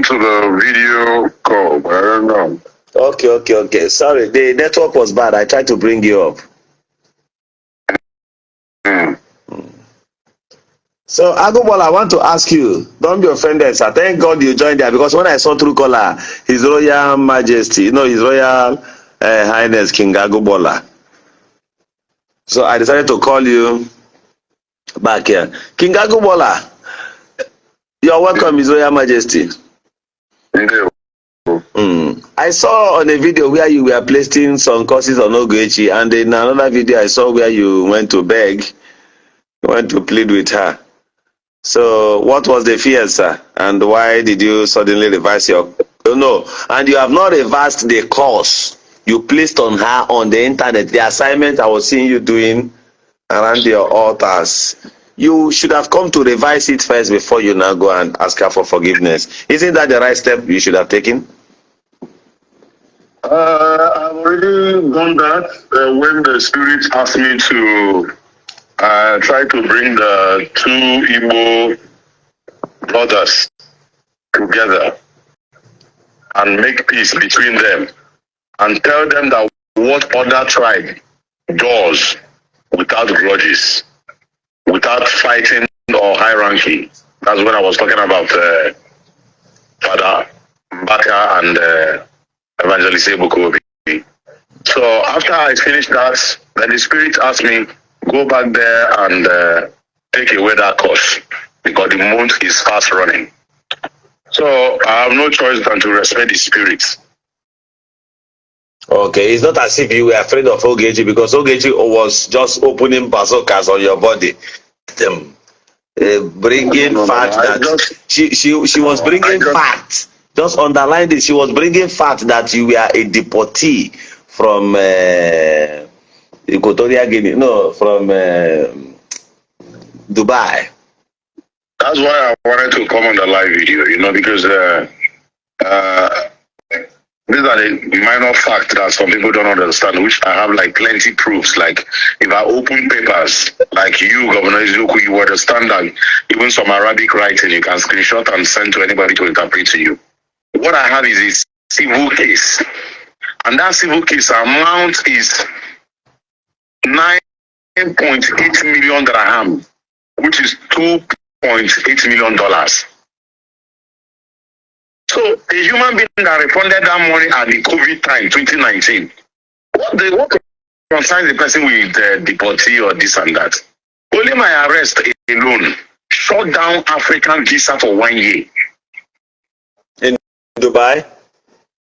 come to the video call, but I don't know. Okay. Sorry, the network was bad. I tried to bring you up. So, Agubol, I want to ask you, don't be offended, sir. Thank God you joined there, because when I saw Truecaller, His Royal Majesty, His Royal Highness King Agubola. So I decided to call you back here. King Agubola, you're welcome, His Royal Majesty. Thank you. I saw on a video where you were placing some courses on Ogechi, and in another video I saw where you went to beg, you went to plead with her. So what was the fear, sir? And why did you suddenly revise your... No, and you have not reversed the course you placed on her on the internet, the assignment I was seeing you doing around your altars. You should have come to revise it first before you now go and ask her for forgiveness. Isn't that the right step you should have taken? I've already done that when the spirit asked me to try to bring the two Igbo brothers together and make peace between them and tell them that what other tribe does without grudges, without fighting or hierarchy. That's what I was talking about Father Baka and Evangelist Ebukobi. So after I finished that, then the spirit asked me, go back there and take away that course because the month is fast running. So I have no choice than to respect the spirit. Okay, it's not as if you were afraid of Ogechi, because Ogechi was just opening bazookas on your body. Bringing fact that she was bringing fact. Just underline this. She was bringing fact that you were a deportee from Equatorial Guinea. No, from Dubai. That's why I wanted to come on the live video, because these are the minor facts that some people don't understand, which I have like plenty proofs. Like if I open papers, like you, Governor Izuku, you understand that even some Arabic writing you can screenshot and send to anybody to interpret to you. What I have is a civil case, and that civil case amount is 9.8 million dirham, which is $2.8 million. So a human being that refunded that money at the COVID time, 2019, what concerns the person with deportee or this and that? Only my arrest alone shut down African visa for 1 year. In Dubai?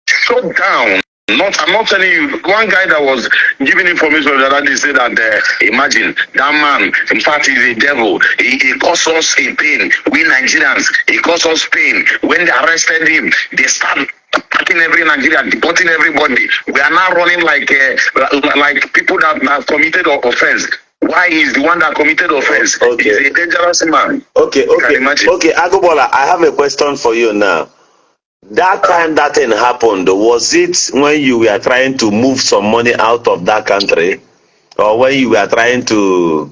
Shut down. I'm not telling you. One guy that was giving information the other day said that imagine that man, in fact, he's a devil. He caused us a pain. We Nigerians, he caused us pain. When they arrested him, they started attacking every Nigerian, deporting everybody. We are now running like people that have committed offense. Why is the one that committed offense? Okay. He's a dangerous man. Okay, Agubola, I have a question for you now. That time that thing happened, was it when you were trying to move some money out of that country, or when you were trying to,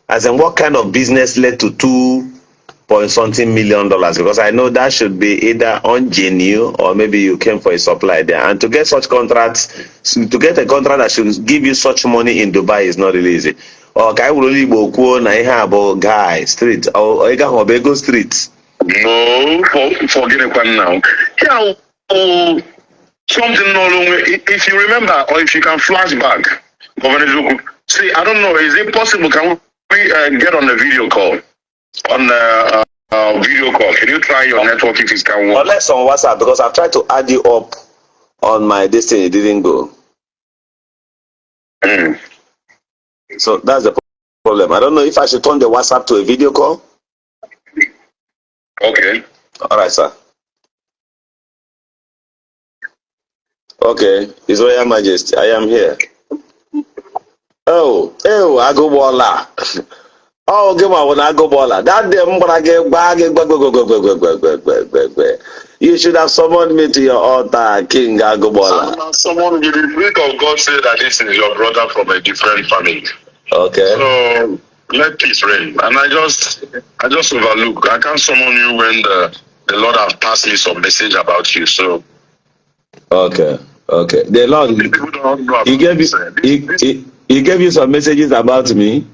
as in what kind of business led to $2.something million? Because I know that should be either ungenuine or maybe you came for a supply there. And to get such contracts, to get a contract that should give you such money in Dubai is not really easy. Or guy will only go na ihe about guy street or Ego street. No, forget it now. Yeah, something no longer. If you remember, or if you can flash back, Governor Zuku, see, I don't know, is it possible? Can we get on the video call? On the video call, can you try your network if it can work? Unless on WhatsApp, because I've tried to add you up on my destiny, it didn't go. So that's the problem. I don't know if I should turn the WhatsApp to a video call. Okay. All right, sir. Okay, His Royal Majesty, I am here. Oh, Agubola. Oh, give on Agubola. That damn bag. You should have summoned me to your altar, King Agubola. Someone, the Spirit of God said that this is your brother from a different family. Okay. So let peace reign. And I just overlook. I can't summon you when the Lord have passed me some message about you. So Okay. Okay. The Lord, people don't know about he gave you, this. he gave you some messages about me.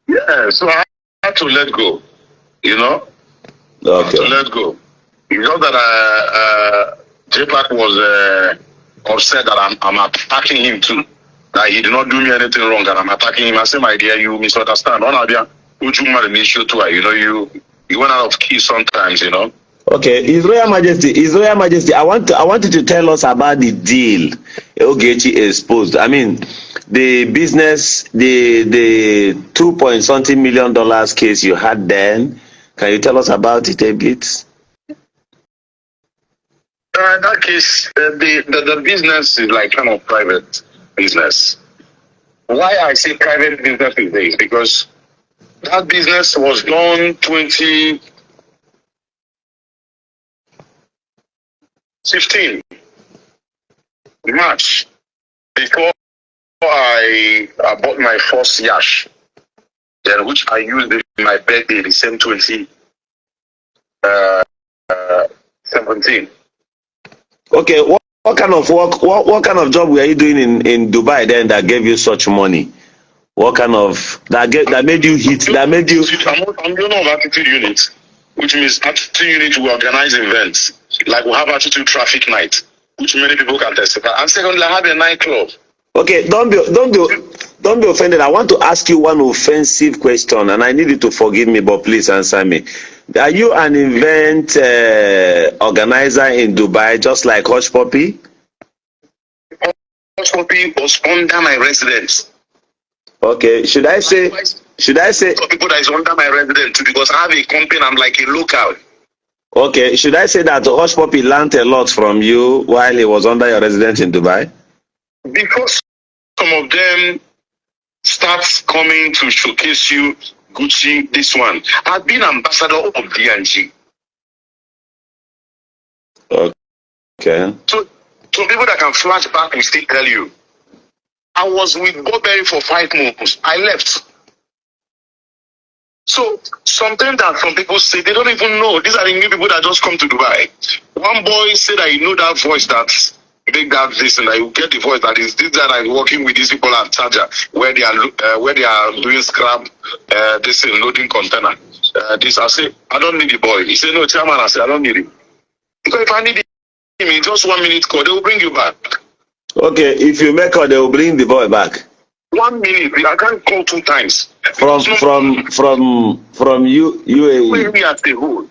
Yeah, so I had to let go. You know, I had to Okay. let go. You know that Jpac was upset that I'm attacking him too. That he did not do me anything wrong, and I'm attacking him. I say, my dear, you misunderstand. You know, you went out of key sometimes. You know. Okay. His Royal Majesty, I want you to tell us about the deal Ogechi exposed. I mean, the business, the 2 point something million dollars case you had then. Can you tell us about it a bit? In that case, the business is like kind of private business. Why I say private business is this? Because that business was done 2015 March, before I bought my first yash, then which I used in my birthday, the same 2017. Okay, what kind of work, what kind of job were you doing in Dubai then that gave you such money? What kind of that made you hit, that made you? I'm the owner of Attitude Unit, which means Attitude Unit will organize events. Like we have Attitude Traffic Night, which many people can testify. And secondly, I have a nightclub. Okay, don't be offended. I want to ask you one offensive question, and I need you to forgive me, but please answer me. Are you an event organizer in Dubai, just like Hush Puppy? Hush Puppy was under my residence. Okay, should I say people that is under my residence too, because I have a company, I'm like a local. Okay, should I say that Hush Puppy learned a lot from you while he was under your residence in Dubai? Because some of them start coming to showcase you Gucci, this one. I've been ambassador of D&G. Okay. So people that can flash back will still tell you. I was with Burberry for 5 months. I left. So something that some people say, they don't even know. These are the new people that just come to Dubai. One boy said that he knew that voice that make that this, and I will get the voice that is this guy that is working with these people at Charger, where they are doing scrap, this is loading container. This I say, I don't need the boy. He said, no, chairman. I said, I don't need him. Because if I need him in just 1 minute call, they will bring you back. Okay, if you make her, they will bring the boy back. 1 minute, I can't call 2 times. From you UAE as a whole.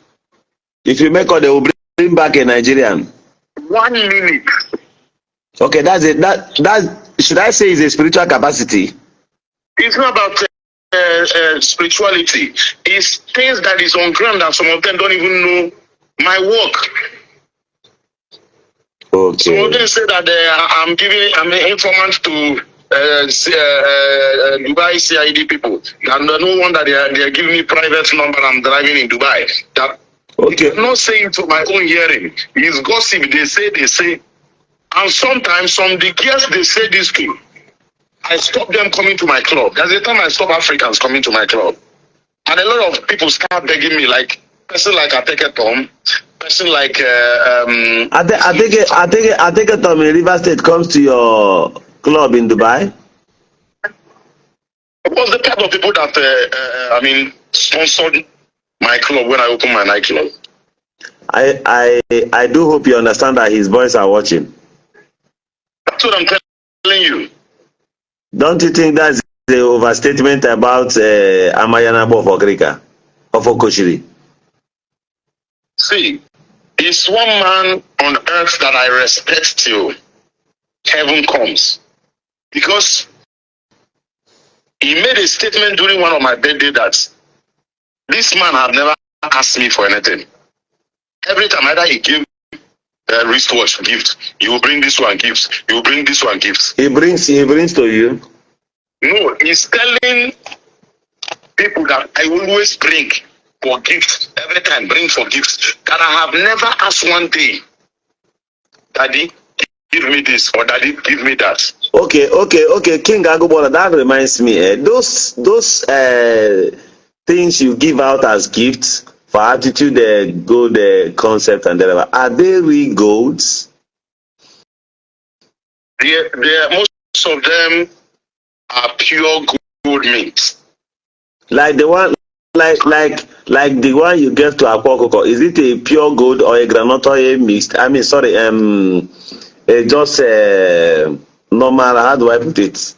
If you make her, they will bring back a Nigerian. 1 minute. Okay, that's it. That should I say is a spiritual capacity? It's not about spirituality. It's things that is on ground that some of them don't even know my work. Okay. Some of them say that I'm an informant to Dubai CID people, and no wonder they are giving me private number. I'm driving in Dubai. That okay. I'm not saying to my own hearing. It's gossip. They say, and sometimes some the girls they say this to. I stop them coming to my club. There's a time I stop Africans coming to my club, and a lot of people start begging me, like person like Ateke Tom, person like Ateke Tom in River State comes to your club in Dubai. It was the type of people that sponsored my club when I opened my nightclub. I do hope you understand that his boys are watching. That's what I'm telling you. Don't you think that's the overstatement about Amayanabo of Okrika, of Okoshiri? See, it's one man on earth that I respect till heaven comes. Because he made a statement during one of my birthday that this man had never asked me for anything. Every time either he gave a wristwatch gift, you will bring this one gifts, you will bring this one gifts. He brings to you? No, he's telling people that I always bring for gifts. Every time bring for gifts. That I have never asked one day, Daddy, give me this, or Daddy, give me that. Okay. King Agubola, that reminds me. Those things you give out as gifts for attitude, gold concept, and whatever. Are they real golds? Most of them are pure gold meat. Like the one, like the one you gave to Akwa okuko. Is it a pure gold or a granite oil mixed? I mean, sorry, just normal. How do I put it?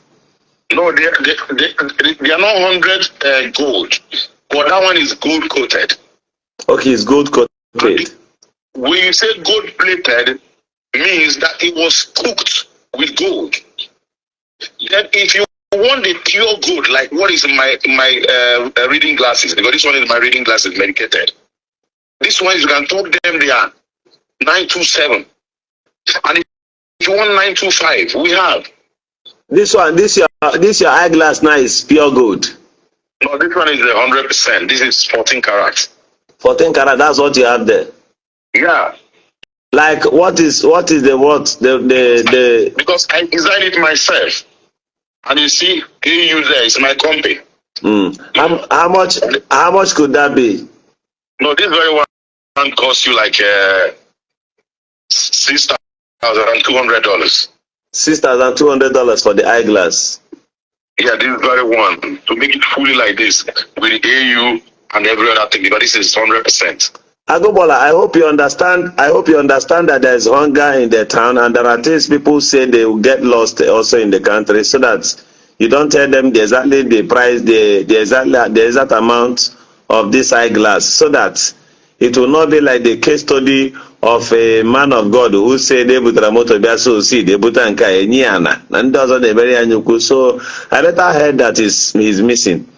No, they are not 100 gold, but that one is gold coated. Okay, it's gold coated. When you say gold plated, means that it was cooked with gold. Then if you want the pure gold, like what is in my reading glasses, because this one is my reading glasses medicated. This one you can talk them, they are 927. And if you want 925, we have. This your eyeglass now is pure gold. No, this one is 100%. This is 14 karat. 14 karat, that's what you have there. Yeah. Like what is the what? The Because I designed it myself. And you see, AU there is my company. How much could that be? No, this very one cost you like $6,200. $6,200 for the eyeglass. Yeah, this very one to make it fully like this with the AU and every other thing, because this is 100%. Agobola, I hope you understand that there is hunger in the town, and there are things people say they will get lost also in the country, so that you don't tell them exactly the price, the exact amount of this eyeglass, so that it will not be like the case study of a man of God who said they put motor so see they put and also the very anyuku. So I better heard that he's missing.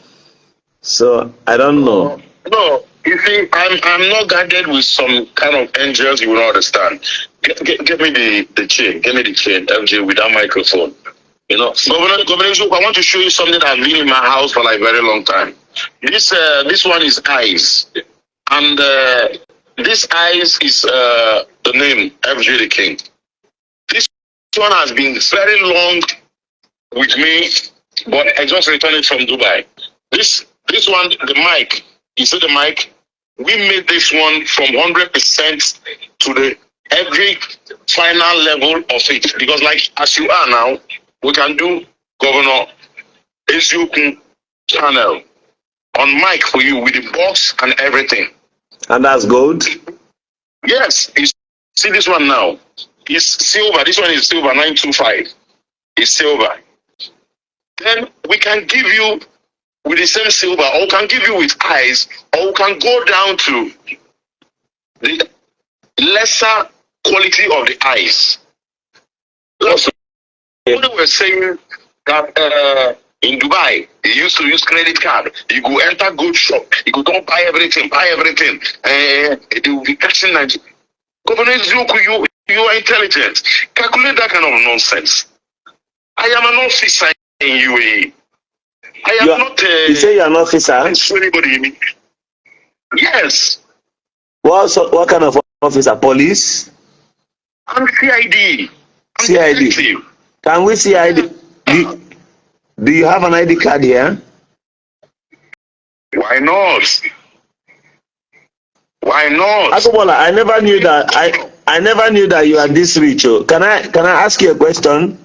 So I don't know. No, you see, I'm not guided with some kind of angels you will not understand. Get me the chain, get me the chain, FJ, with that microphone. You know, Governor Zook, I want to show you something that I've been in my house for like a very long time. This one is eyes, and this eyes is the name FJ the King. This one has been very long with me, but I just returned it from Dubai. This one, the mic. You see the mic? We made this one from 100% to the every final level of it, because like as you are now, we can do Governor Eziokun channel on mic for you with the box and everything. And that's gold? Yes. You see this one now? It's silver. This one is silver 925. It's silver. Then we can give you with the same silver, or we can give you with eyes, or we can go down to the lesser quality of the eyes. Also, they were saying that in Dubai, they used to use credit card. You go enter good shop, you go don't buy everything. They will be catching that. Governor Zuku, you are intelligent. Calculate that kind of nonsense. I am an officer in UAE. I am not. You say you are an officer? Anybody? Yes. What kind of officer? Police? I'm CID. CID. Can we see ID? Do you have an ID card here? Why not? Why not? Akobola, I never knew that. I never knew that you are this rich. Oh. Can I ask you a question?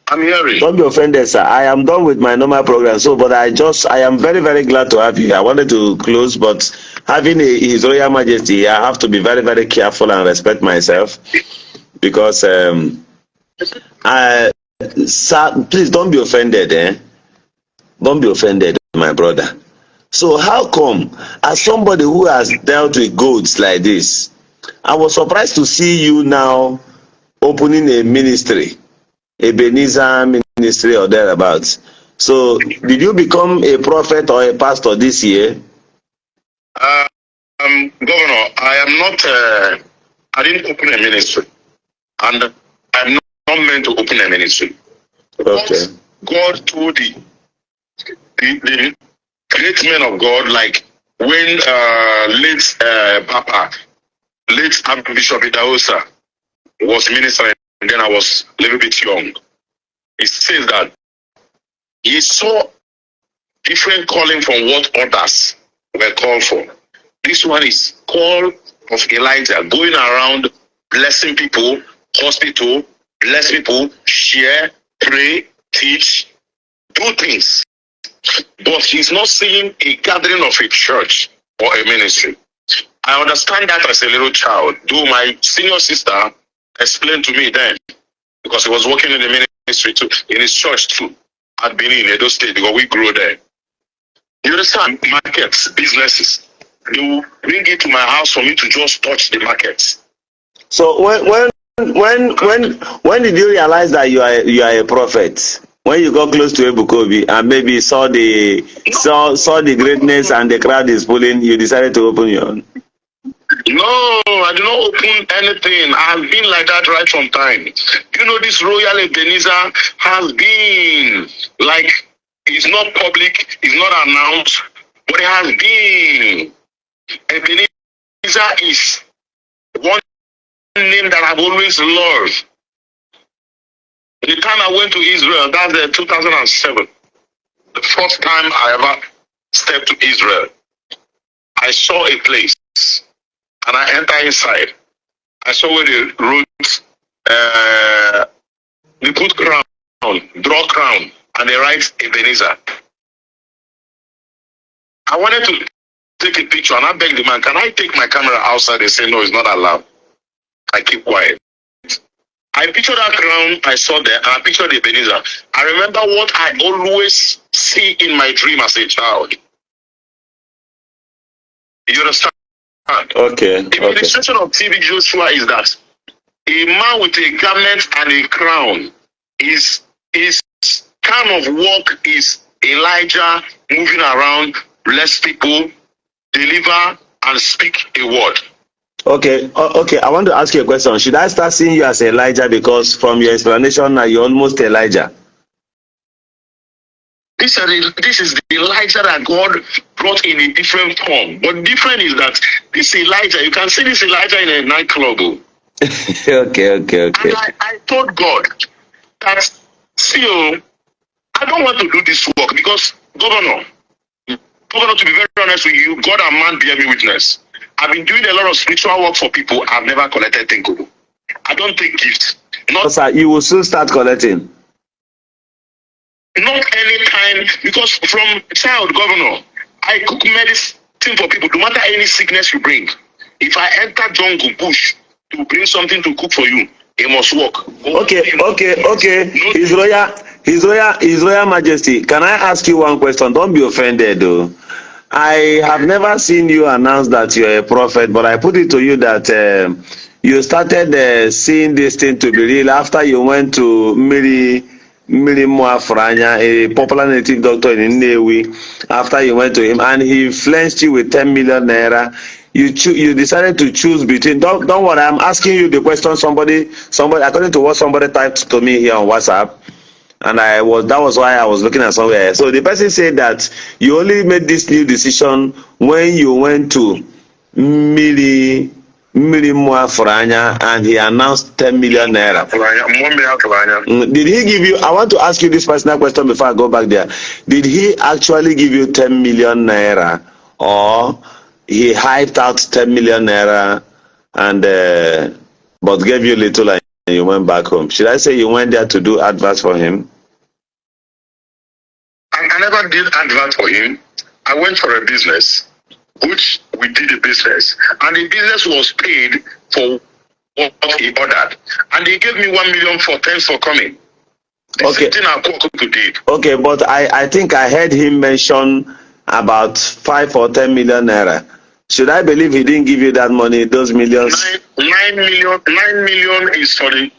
I'm hearing. Don't be offended, sir. I am done with my normal program. So, but I am very, very glad to have you. I wanted to close, but having His Royal Majesty, I have to be very, very careful and respect myself, because sir, please don't be offended, Don't be offended, my brother. So how come, as somebody who has dealt with golds like this, I was surprised to see you now opening a ministry, Ebenezer ministry or thereabouts. So did you become a prophet or a pastor this year? Governor, I am not, I didn't open a ministry, and I'm not meant to open a ministry. Okay. God told the great men of God, like when late Papa, late Bishop Idaosa was ministering, and then I was a little bit young. He says that he saw different calling from what others were called for. This one is call of Elijah, going around blessing people, hospital, bless people, share, pray, teach, do things. But he's not seeing a gathering of a church or a ministry. I understand that as a little child. Though my senior sister explained to me then, because he was working in the ministry too, in his church too, at Benin, Edo State, because we grew there. You understand? Markets, businesses, they will bring it to my house for me to just touch the markets. So when did you realize that you are a prophet? When you got close to Ebukobi and maybe saw the greatness and the crowd is pulling, you decided to open your own. No, I did not open anything. I have been like that right from time. You know, this Royal Ebenezer has been like, it's not public, it's not announced, but it has been. Ebenezer is one name that I've always loved. The time I went to Israel, that's 2007, the first time I ever stepped to Israel, I saw a place and I entered inside. I saw where they wrote, they put crown, draw crown, and they write Ebenezer. I wanted to take a picture and I begged the man, can I take my camera outside? They say, no, it's not allowed. I keep quiet. I pictured that crown I saw there and I pictured the Ebenezer. I remember what I always see in my dream as a child. You understand? Okay. The illustration of TB Joshua is that a man with a garment and a crown is kind of work is Elijah moving around, bless people, deliver, and speak a word. Okay, I want to ask you a question. Should I start seeing you as Elijah because from your explanation now you're almost Elijah? This is the Elijah that God brought in a different form. But different is that this Elijah, you can see this Elijah in a nightclub. Okay. And I told God that, see, I don't want to do this work because, Governor, to be very honest with you, God and man bear me witness. I've been doing a lot of spiritual work for people. I've never collected things. I don't take gifts. Sir, you will soon start collecting. Not any time, because from child, Governor, I cook medicine for people. No matter any sickness you bring, if I enter jungle bush to bring something to cook for you, it must work. Okay. His Royal Majesty, can I ask you one question? Don't be offended though. I have never seen you announce that you're a prophet, but I put it to you that you started seeing this thing to be real after you went to Miri Moafranya, a popular native doctor in Nnewi. After you went to him and he flenched you with 10 million naira, you decided to choose between. Don't worry, I'm asking you the question. Somebody, according to what somebody typed to me here on WhatsApp. And that was why I was looking at somewhere. So the person said that you only made this new decision when you went to Miri Moafranya and he announced 10 million naira. Did he give you, I want to ask you this personal question before I go back there. Did he actually give you 10 million naira or he hyped out 10 million naira and but gave you little and you went back home? Should I say you went there to do adverts for him? I never did advert for him. I went for a business, which we did a business, and the business was paid for what he ordered, and they gave me 1 million for thanks for coming. The same thing Akwa did. Okay, but I think I heard him mention about 5 or 10 million naira. Should I believe he didn't give you that money, those millions? 9 million is for the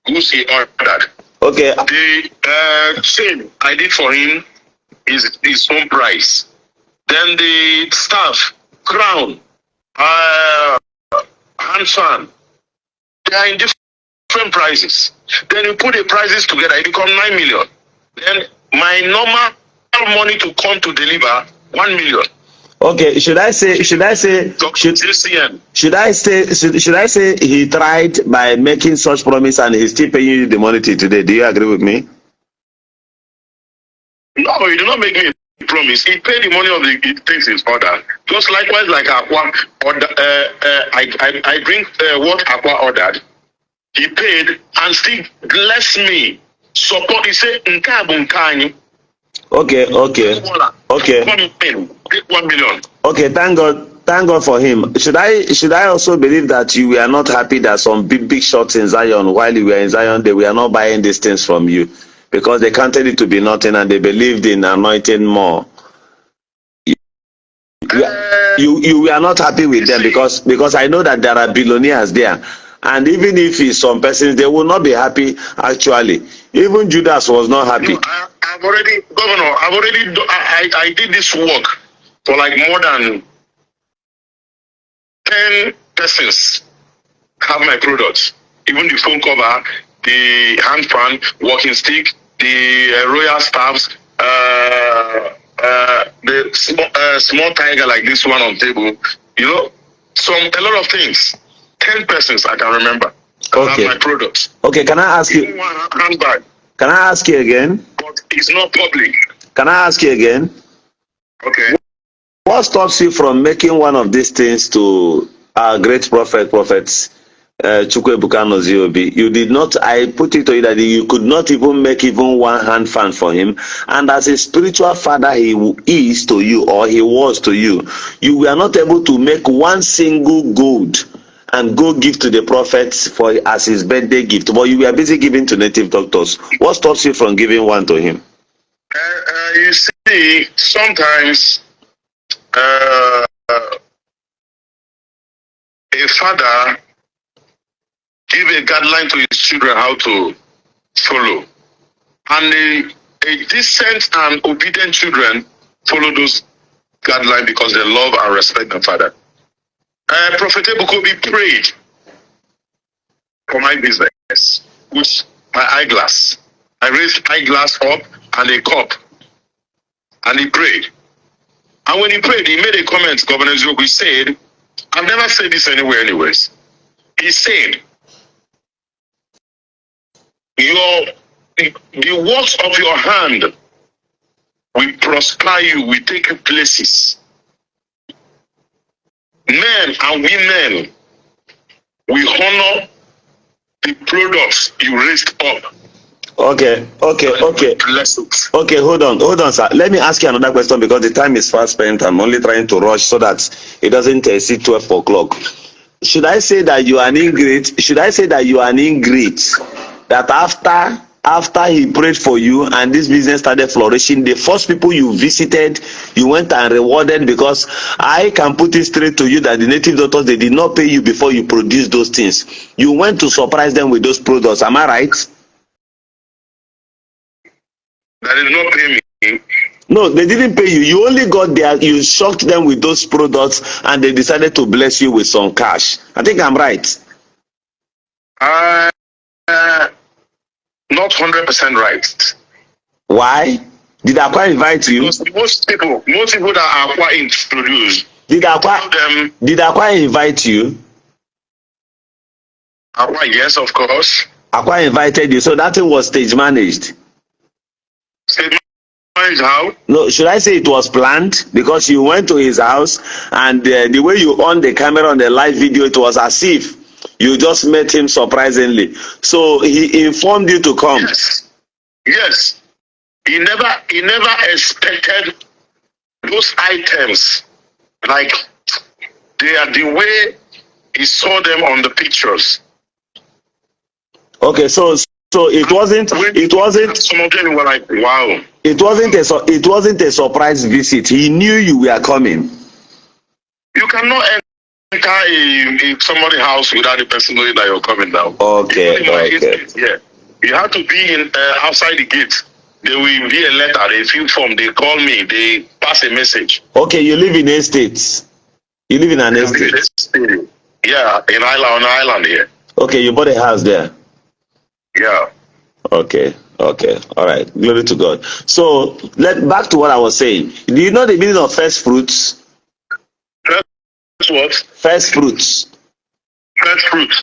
goods he ordered. Okay. The chain I did for him is his own price. Then the staff, crown, hand fan, they are in different prices. Then you put the prices together, it becomes 9 million. Then my normal money to come to deliver 1 million. Okay, should I say he tried by making such promise and he's still paying you the money till today? Do you agree with me? No, he did not make me promised. He paid the money of the things in order. Just likewise, like Akwa order, I bring what Akwa ordered. He paid and still bless me. Support. He said, "Nkabunkani." Okay. 1 million. Okay, thank God. Thank God for him. Should I also believe that you were not happy that some big shots in Zion, while you were in Zion, they were not buying these things from you because they counted it to be nothing and they believed in anointing more? You were not happy with them because I know that there are billionaires there, and even if it's some persons, they will not be happy. Actually, even Judas was not happy. No, I've already, Governor. I did this work for like more than 10 persons. Have my products, even the phone cover, the hand fan, walking stick, the royal staffs, the small tiger like this one on table, you know, a lot of things. 10 persons I can remember. Okay. Have my products. Okay, can I ask you? Even one handbag. Can I ask you again? But it's not public. Can I ask you again? Okay. What stops you from making one of these things to our great prophets? Chukwebuka Noziobi, you did not. I put it to you that you could not even make even one hand fan for him, and as a spiritual father he is to you, or he was to you, you were not able to make one single gold and go give to the prophets for as his birthday gift, but you were busy giving to native doctors. What stops you from giving one to him? You see, sometimes a father give a guideline to his children how to follow, and a decent and obedient children follow those guidelines because they love and respect their father. Prophet Ebukobi prayed for my business with my eyeglass. I raised eyeglass up and a cup, and he prayed. And when he prayed, he made a comment. Governor Zogu said, "I've never said this anywhere, anyways." He said, the works of your hand will prosper you, will take you places. Men and women will honor the products you raised up. Okay, hold on, sir. Let me ask you another question because the time is fast spent. I'm only trying to rush so that it doesn't exceed 12 o'clock. Should I say that you are an ingrate? Should I say that you are an ingrate? That after he prayed for you and this business started flourishing, the first people you visited, you went and rewarded, because I can put it straight to you that the native doctors, they did not pay you before you produced those things. You went to surprise them with those products. Am I right? That did not pay me. No, they didn't pay you. You only got there. You shocked them with those products, and they decided to bless you with some cash. I think I'm right. Not 100% right. Why? Did Akwa invite you? Because most people that Akwa introduced. Did Akwa invite you? Akwa, yes, of course. Akwa invited you, so that thing was stage managed. Stage managed how? No, should I say it was planned? Because you went to his house, and the way you on the camera on the live video, it was as if you just met him surprisingly. So he informed you to come. Yes. He never expected those items. Like they are the way he saw them on the pictures. Okay, so it wasn't. Some of them were like, wow. It wasn't a surprise visit. He knew you were coming. You cannot enter somebody's house without the person knowing that you're coming down. Okay. Yeah, you have to be in outside the gate. There will be a letter, they fill form, they call me, they pass a message. Okay, you live in estates. You live in an estate. Yeah, on island here. Okay, you bought a house there. Yeah. Okay. All right. Glory to God. So back to what I was saying. Do you know the meaning of first fruits? First what? First fruits. First fruits.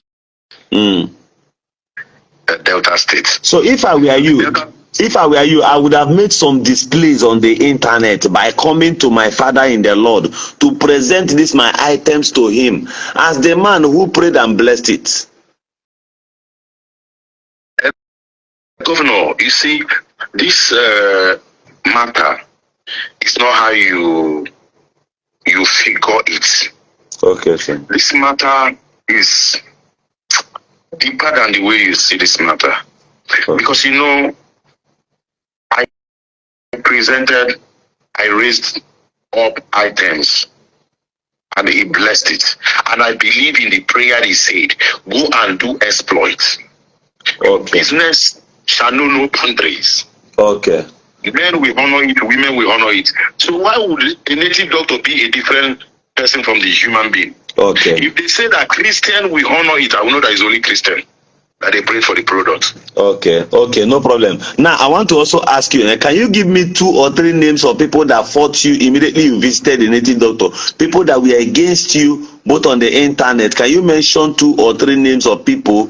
Mm. Delta State. So if I were you, If I were you, I would have made some displays on the internet by coming to my father in the Lord to present these my items to him as the man who prayed and blessed it. Governor, you see, this matter is not how you figure it. Okay, sir. This matter is deeper than the way you see this matter. Okay. Because you know, I raised up items and he blessed it. And I believe in the prayer he said, go and do exploits. Okay. Business shall know no boundaries. Okay. Men will honor it, women will honor it. So why would a native doctor be a different person from the human being? Okay. If they say that Christian will honor it, I will know that it's only Christian that they pray for the product. Okay, okay, no problem. Now I want to also ask you, can you give me 2 or 3 names of people that fought you immediately you visited the native doctor? People that were against you both on the internet. Can you mention 2 or 3 names of people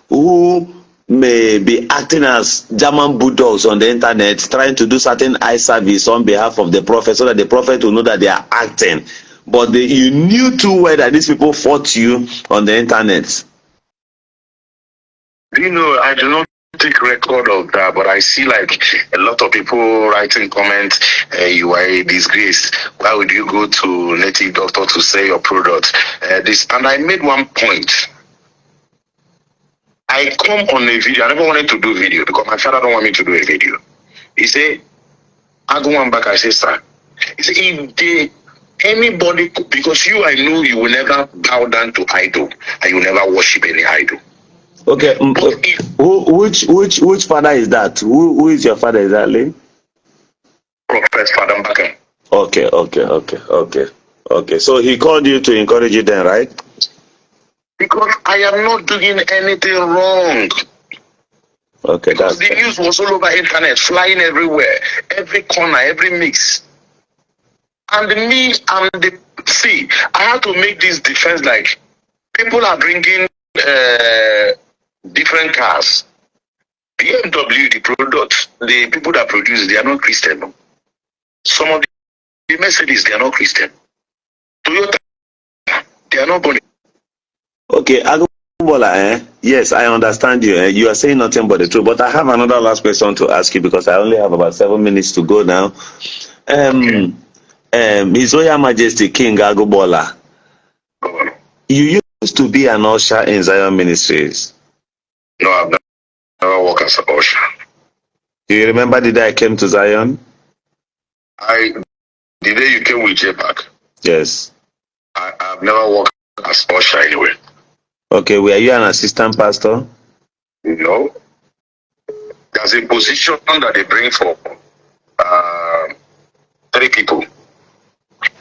who may be acting as German bulldogs on the internet, trying to do certain eye service on behalf of the prophet so that the prophet will know that they are acting? But you knew too well that these people fought you on the internet. You know, I do not take record of that, but I see like a lot of people writing comments, you are a disgrace. Why would you go to native doctor to sell your product? This, and I made one point. I come on a video. I never wanted to do video because my father don't want me to do a video. He said, I go on back. I say, sir. He said, if they anybody, because you, I know you will never bow down to idol and you will never worship any idol. Okay, which father is that? Who is your father exactly? Prophet Father Mbaka. Okay. So he called you to encourage you then, right? Because I am not doing anything wrong. Okay, because the news was all over internet, flying everywhere, every corner, every mix. And me and the see, I had to make this defense like people are bringing different cars. BMW, the product, the people that produce, they are not Christian. Some of the Mercedes, they are not Christian. Toyota, they are not born. Okay, Agbola, yes, I understand you. You are saying nothing but the truth. But I have another last question to ask you because I only have about 7 minutes to go now. Okay. His Royal Majesty King Agbola, you used to be an usher in Zion Ministries. No, I've never worked as an usher. Do you remember the day I came to Zion? The day you came with Jpac? Yes. I've never worked as usher anywhere. Okay, were you an assistant pastor? No. There's a position that they bring for 3 people,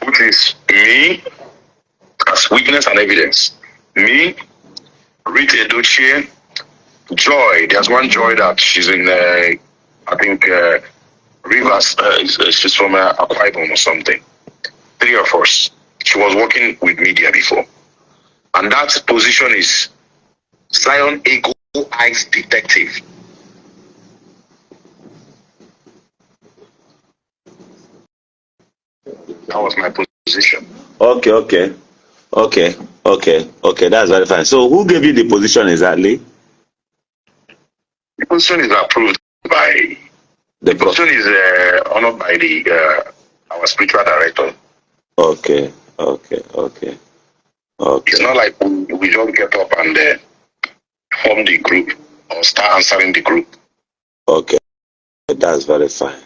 which is me as witness and evidence. Me, Rita Edochie, Joy. There's one Joy that she's in, I think, Rivers. She's from Akwa or something. 3 of us. She was working with media before. And that position is Zion Eagle Eyes Detective. That was my position. Okay. That's very fine. So who gave you the position exactly? The position is approved by the position is honored by the our spiritual director. Okay. It's not like we just get up and form the group or start answering the group. Okay, that's very fine.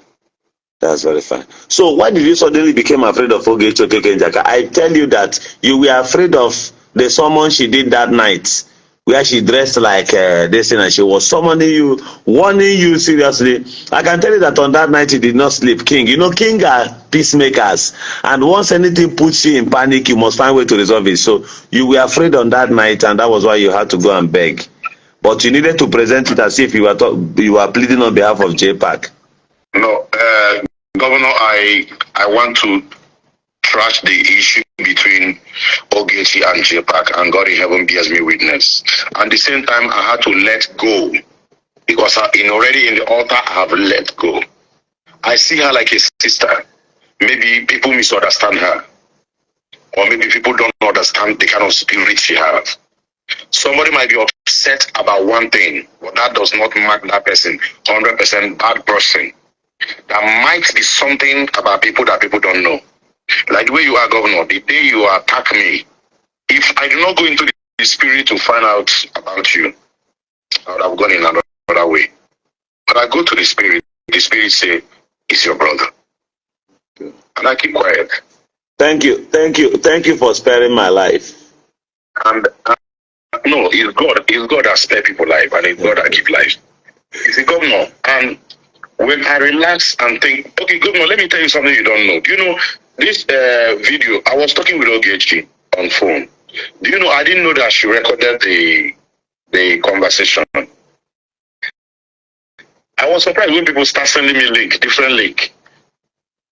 So why did you suddenly become afraid of Ogechi Okeke-Njaka? I tell you that you were afraid of the summon she did that night, where she dressed like this and she was summoning you, warning you seriously. I can tell you that on that night you did not sleep, King. You know, King are peacemakers, and once anything puts you in panic, you must find a way to resolve it. So you were afraid on that night, and that was why you had to go and beg. But you needed to present it as if you were pleading on behalf of Jpac. No, Governor, I want to trash the issue between Ogechi and Jpac, and God in heaven bears me witness. At the same time, I had to let go because already in the altar I have let go. I see her like a sister. Maybe people misunderstand her, or maybe people don't understand the kind of spirit she has. Somebody might be upset about one thing, but that does not mark that person 100% bad person. There might be something about people that people don't know. Like the way you are, Governor, the day you attack me, if I do not go into the spirit to find out about you, I would have gone in another way. But I go to the spirit say, it's your brother. And I keep quiet. Thank you for sparing my life. And no, it's God that spare people life, and it's God that give life. It's a Governor. And when I relax and think, okay, Governor, let me tell you something you don't know. Do you know this video? I was talking with Ogechi on phone. Do you know, I didn't know that she recorded the conversation. I was surprised when people start sending me different link.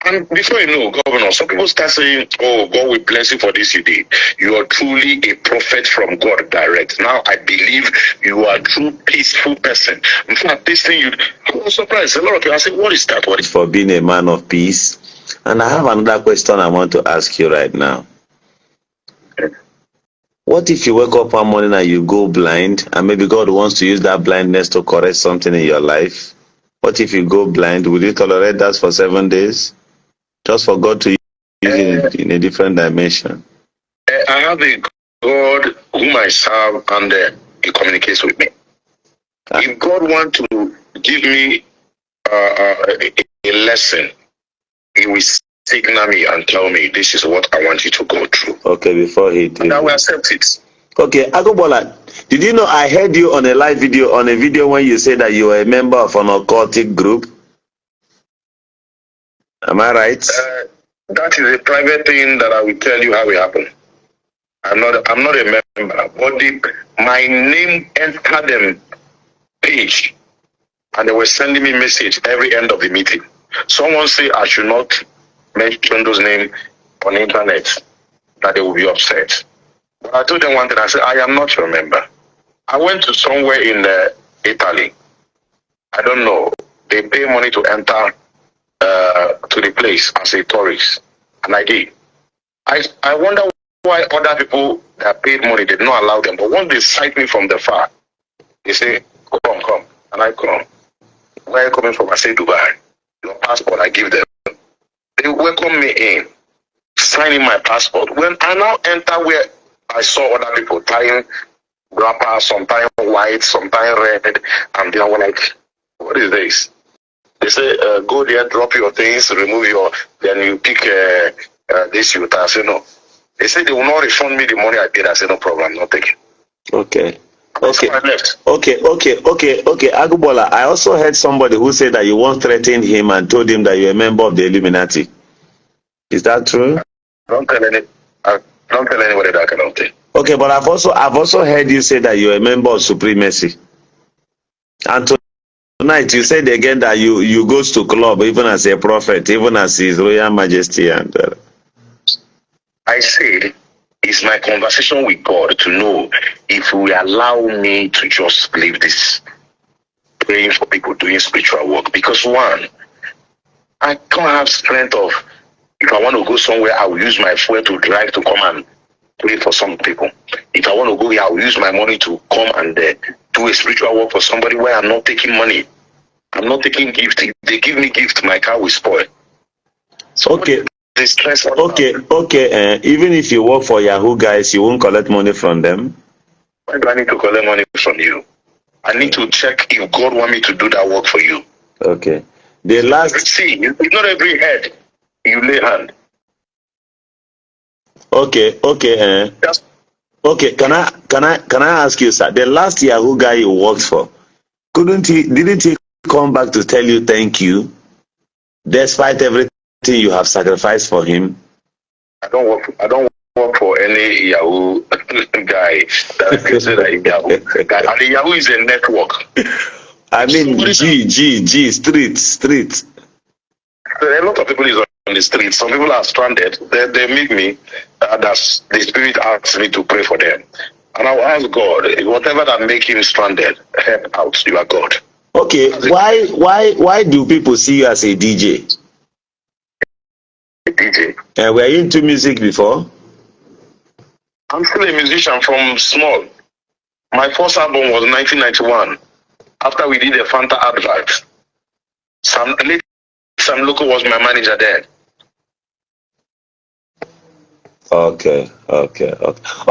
And before you know, Governor, some people start saying, oh, God will bless you for this you did. You are truly a prophet from God direct. Now I believe you are a true peaceful person. In fact, this thing, I was surprised. A lot of people, I said, what is that? What is for being a man of peace? And I have another question I want to ask you right now. What if you wake up one morning and you go blind, and maybe God wants to use that blindness to correct something in your life? What if you go blind? Will you tolerate that for 7 days? Just for God to use it in a different dimension? I have a God whom I serve, and he communicates with me. If God wants to give me a lesson, he will signal me and tell me, this is what I want you to go through. Okay, before he did. And I will accept it. Okay, Agobola, did you know I heard you on a live video, when you said that you were a member of an occultic group? Am I right? That is a private thing that I will tell you how it happened. I'm not a member, but my name entered the page, and they were sending me message every end of the meeting. Someone say I should not mention those names on the internet, that they will be upset. But I told them one thing. I said, I am not your member. I went to somewhere in Italy. I don't know. They pay money to enter to the place as a tourist, and I did. I wonder why other people that paid money did not allow them. But once they sight me from the far, they say, come, and I come. Where are you coming from? I say, Dubai. Your passport, I give them. They welcome me in, signing my passport. When I now enter where I saw other people tying wrapper, some tying white, some tying red, and they were like, what is this? They say, go there, drop your things, remove then you pick this you. I say, no. They say they will not refund me the money I paid. I say, no problem, not taking. Okay. So I left. Okay. Agubola, I also heard somebody who said that you once threatened him and told him that you're a member of the Illuminati. Is that true? Don't tell anybody that kind of thing. Okay, but I've also heard you say that you're a member of Supremacy. And tonight you said again that you goes to club even as a prophet, even as His Royal Majesty. And I said, it's my conversation with God to know if He will allow me to just leave this praying for people doing spiritual work. Because one, I can't have strength of, if I want to go somewhere, I will use my fuel to drive to come and pray for some people. If I want to go here, I will use my money to come and do a spiritual work for somebody where I'm not taking money. I'm not taking gift. If they give me gift, my car will spoil. So okay. The stress. Okay. Even if you work for Yahoo guys, you won't collect money from them. Why do I need to collect money from you? I need to check if God want me to do that work for you. Okay. The last. See, it's not every head you lay hand. Okay. Okay. Can I ask you, sir? The last Yahoo guy you worked for, didn't he come back to tell you thank you, despite everything you have sacrificed for him? I don't work for any Yahoo guy that I can say that Yahoo guy. And the Yahoo is a network. I mean, street. There are a lot of people is on the street. Some people are stranded. They meet me. That's the Spirit asks me to pray for them. And I will ask God, whatever that make him stranded, help out. You are God. Okay, why do people see you as a DJ? A DJ. Were you into music before? I'm still a musician from small. My first album was 1991. After we did a Fanta advert. Sam Loco was my manager there. Okay. All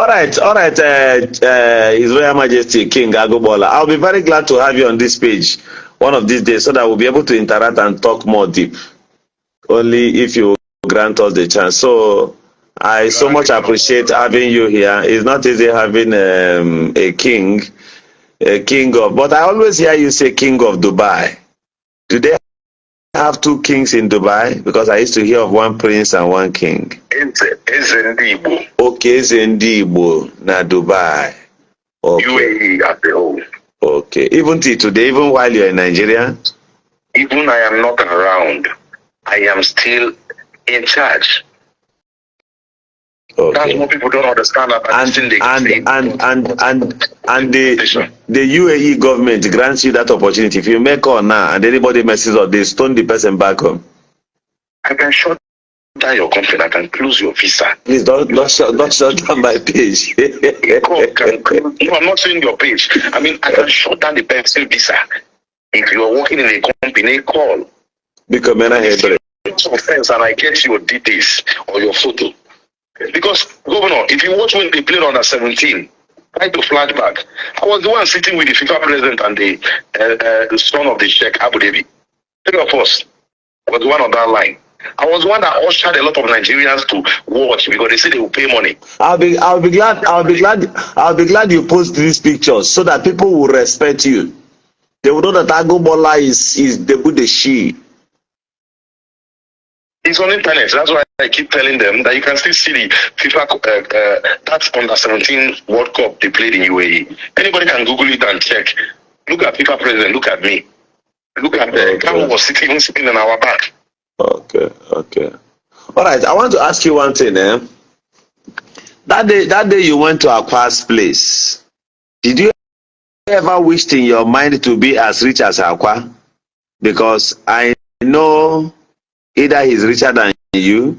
right. His Royal Majesty King Agobola. I'll be very glad to have you on this page one of these days so that we'll be able to interact and talk more deep. Only if you grant us the chance. So I so much appreciate having you here. It's not easy having a king of, but I always hear you say king of Dubai. Do they have two kings in Dubai? Because I used to hear of one prince and one king. It's in Igbo. Okay, it's in Igbo, na Dubai. Okay. UAE at the whole. Okay. Even till today, even while you're in Nigeria? Even I am not around, I am still in charge. Okay. That's what people don't understand about the UAE government grants you that opportunity. If you make call now and anybody messes up, they stone the person back home. I can shut down your company. I can close your visa. Please don't shut down my page. No, I'm not saying your page. I mean, I can shut down the person visa. If you are working in a company, call. Because offense and I get your details or your photo. Because, Governor, if you watch when they played under 17, try to flashback. I was the one sitting with the FIFA president and the son of the Sheikh Abu Dhabi. Three of us was the one on that line. I was the one that ushered a lot of Nigerians to watch because they say they will pay money. I'll be glad you post these pictures so that people will respect you. They will know that Agobola is the Buddha. It's on internet. That's why I keep telling them that you can still see the FIFA that's under 17 World Cup they played in UAE. Anybody can Google it and check. Look at FIFA president. Look at me. Look at the camera was sitting in our back. Okay. All right. I want to ask you one thing. That day you went to Akwa's place. Did you ever wished in your mind to be as rich as Akwa? Because I know either he's richer than you.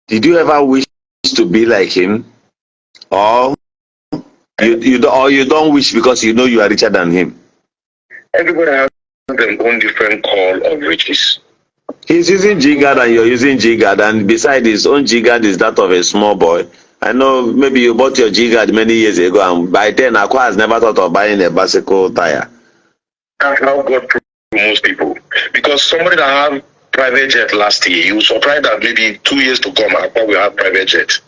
Did you ever wish to be like him, or you don't wish because you know you are richer than him? Everybody has their own different call of riches. He's using G-Guard and you're using G-Guard, and beside his own G-Guard is that of a small boy. I know maybe you bought your G-Guard many years ago, and by then Akwa has never thought of buying a bicycle tire. That's how God promotes people. Because somebody that have private jet last year, you surprised that maybe 2 years to come, Akwa will have private jet.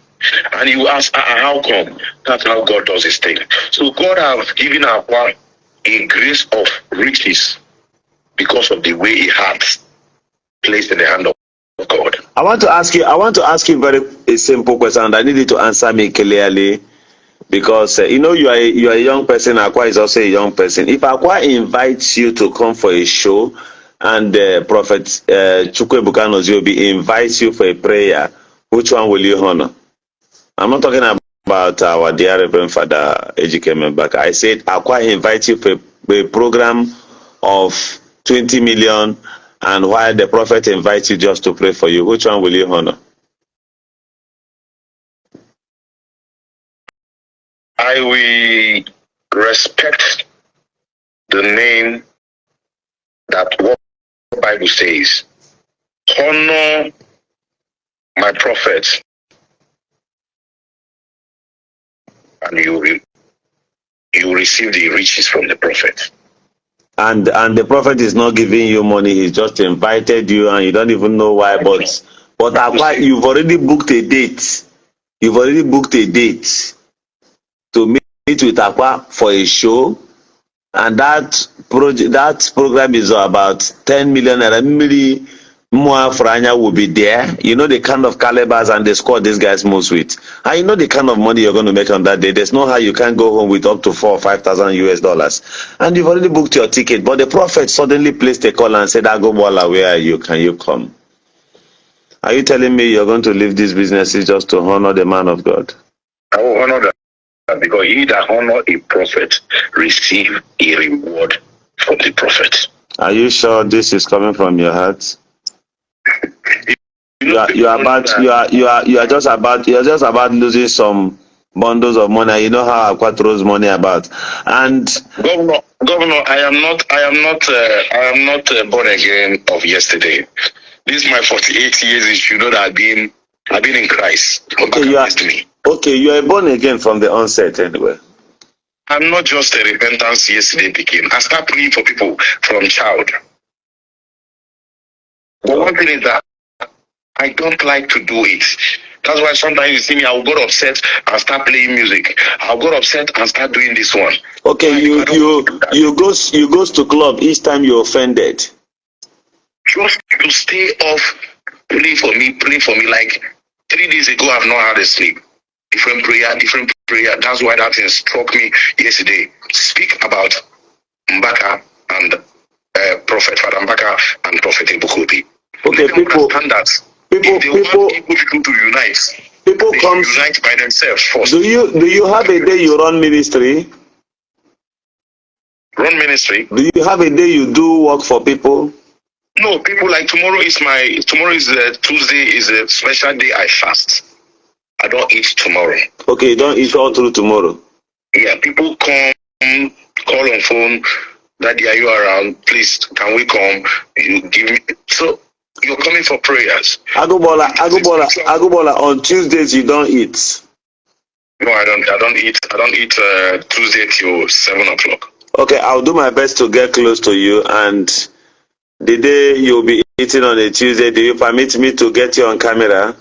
And you ask, how come? That's how God does his thing. So God has given Akwa a grace of riches because of the way he had placed in the hand of God. I want to ask you a simple question, and I need you to answer me clearly, because you are a young person. Akwa is also a young person. If Akwa invites you to come for a show, and Prophet Chukwebuka Noziobi invites you for a prayer, which one will you honor? I'm not talking about our dear Reverend Father Ejike Membaka. I said Akwa invites you for a program of 20 million, and while the prophet invites you just to pray for you, which one will you honor? I will respect the name that what the Bible says. Honor my prophet, and you receive the riches from the prophet. And the prophet is not giving you money; he just invited you, and you don't even know why. But Akwa, you've already booked a date. You've already booked a date to meet with Akwa for a show, and that program is about 10 million naira. Mua Franya will be there. You know the kind of calibers and the squad these guys moves with. And you know the kind of money you're going to make on that day. There's no how you can go home with up to $4,000 or $5,000. And you've already booked your ticket. But the prophet suddenly placed a call and said, Agobola, where are you? Can you come? Are you telling me you're going to leave these businesses just to honor the man of God? I will honor that, because he that honor a prophet receive a reward for the prophet. Are you sure this is coming from your heart? You are just about losing some bundles of money. You know how Akwa throws money about. And Governor, I am not born again of yesterday. This is my 48 years. You should know that I've been in Christ. Okay, you are born again from the onset anyway. I'm not just a repentance yesterday begin. I start praying for people from child. But one thing is that I don't like to do it. That's why sometimes you see me, I'll get upset and start playing music. I'll get upset and start doing this one. Okay, you goes to club each time you're offended. Just to stay off, pray for me. Like 3 days ago, I've not had a sleep. Different prayer. That's why that thing struck me yesterday. Speak about Mbaka and Prophet Father Mbaka and Prophet Ibukobi. Okay, people want people to unite. People come unite by themselves first. Do you have a day you run ministry? Run ministry? Do you have a day you do work for people? No, people like tomorrow is Tuesday is a special day I fast. I don't eat tomorrow. Okay, you don't eat all through tomorrow. Yeah, people come, call on phone. Daddy, are you around? Please, can we come? You give me. So you're coming for prayers. Agubola. On Tuesdays you don't eat. No, I don't eat. I don't eat Tuesday till 7 o'clock. Okay, I'll do my best to get close to you, and the day you'll be eating on a Tuesday, do you permit me to get you on camera?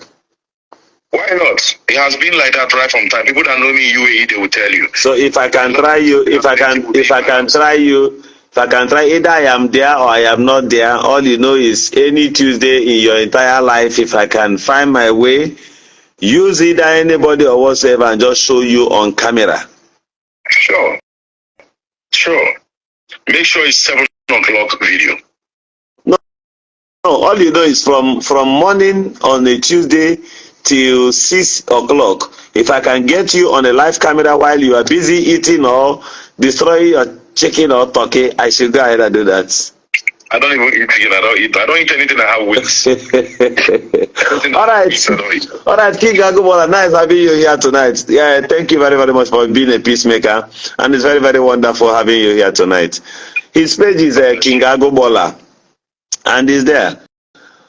Why not? It has been like that right from time. People that know me in UAE, they will tell you. So if I can try you, if I can try, either I am there or I am not there. All you know is any Tuesday in your entire life, if I can find my way, use either anybody or whatsoever and just show you on camera. Sure. Make sure it's 7 o'clock video. No, all you know is from morning on a Tuesday till 6 o'clock. If I can get you on a live camera while you are busy eating or destroying your chicken or turkey, I should go ahead and do that. I don't even eat chicken. I don't eat anything that have wings. All right, King Agubola, nice having you here tonight. Yeah, thank you very, very much for being a peacemaker, and it's very, very wonderful having you here tonight. His page is King Agubola, and he's there.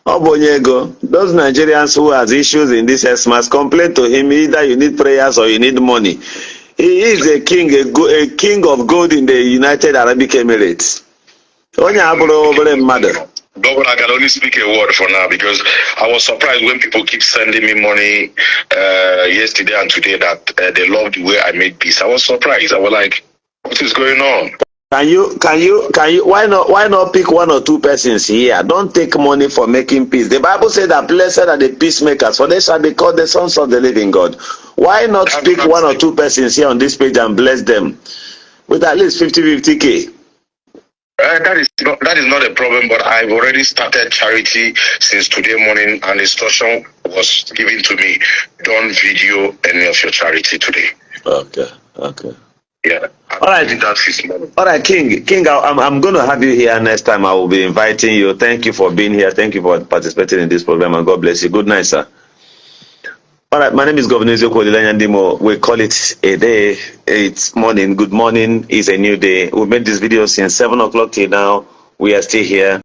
Obonyego, those Nigerians who has issues in this must complain to him. Either you need prayers or you need money. He is a king of gold in the United Arab Emirates. Governor, I can only speak a word for now because I was surprised when people keep sending me money yesterday and today that they love the way I make peace. I was surprised. I was like, what is going on? Can you why not pick one or two persons here? Don't take money for making peace. The Bible said that blessed are the peacemakers, for they shall be called the sons of the living God. Why not pick one or two persons here on this page and bless them with at least 50K? That is not a problem, but I've already started charity since today morning, and instruction was given to me. Don't video any of your charity today. Okay. Yeah. All right, King. I'm going to have you here next time. I will be inviting you. Thank you for being here. Thank you for participating in this program, and God bless you. Good night, sir. All right, my name is Governor Izoko Dilanyandimo. We call it a day. It's morning. Good morning. It's a new day. We made this video since 7 o'clock till now. We are still here.